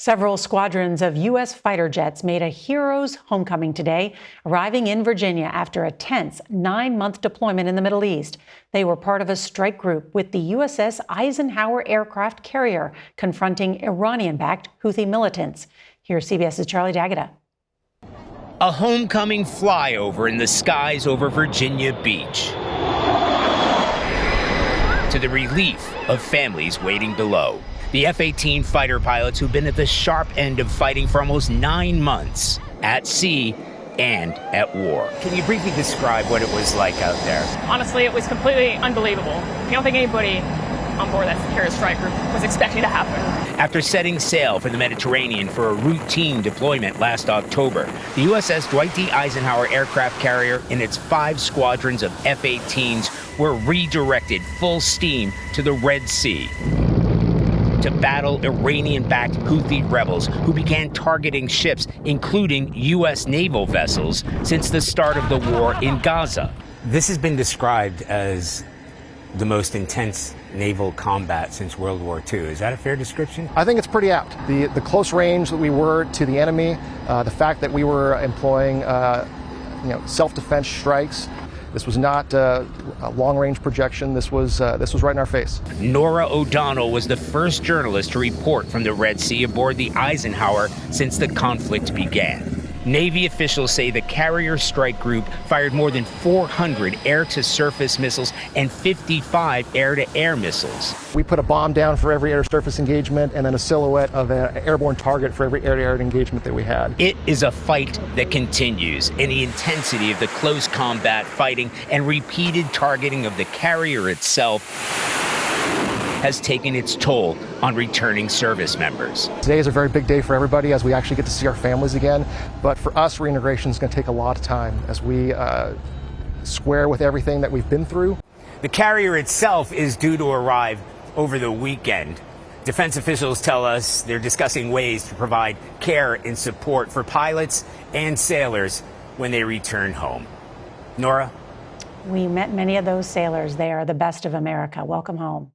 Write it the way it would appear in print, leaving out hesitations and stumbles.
Several squadrons of U.S. fighter jets made a hero's homecoming today, arriving in Virginia after a tense 9-month deployment in the Middle East. They were part of a strike group with the USS Eisenhower aircraft carrier confronting Iranian-backed Houthi militants. Here's CBS's Charlie D'Agata. A homecoming flyover in the skies over Virginia Beach, to the relief of families waiting below. The F-18 fighter pilots who've been at the sharp end of fighting for almost 9 months at sea and at war. Can you briefly describe what it was like out there? Honestly, it was completely unbelievable. I don't think anybody on board that carrier strike group was expecting to happen. After setting sail for the Mediterranean for a routine deployment last October, the USS Dwight D. Eisenhower aircraft carrier and its 5 squadrons of F-18s were redirected full steam to the Red Sea to battle Iranian-backed Houthi rebels who began targeting ships, including U.S. naval vessels, since the start of the war in Gaza. This has been described as the most intense naval combat since World War II. Is that a fair description? I think it's pretty apt. The close range that we were to the enemy, the fact that we were employing self-defense strikes. This was not a long-range projection. This was right in our face. Norah O'Donnell was the first journalist to report from the Red Sea aboard the Eisenhower since the conflict began. Navy officials say the carrier strike group fired more than 400 air-to-surface missiles and 55 air-to-air missiles. We put a bomb down for every air-to-surface engagement and then a silhouette of an airborne target for every air-to-air engagement that we had. It is a fight that continues, and the intensity of the close combat fighting and repeated targeting of the carrier itself has taken its toll on returning service members. Today is a very big day for everybody as we actually get to see our families again. But for us, reintegration is going to take a lot of time as we square with everything that we've been through. The carrier itself is due to arrive over the weekend. Defense officials tell us they're discussing ways to provide care and support for pilots and sailors when they return home. Norah? We met many of those sailors. They are the best of America. Welcome home.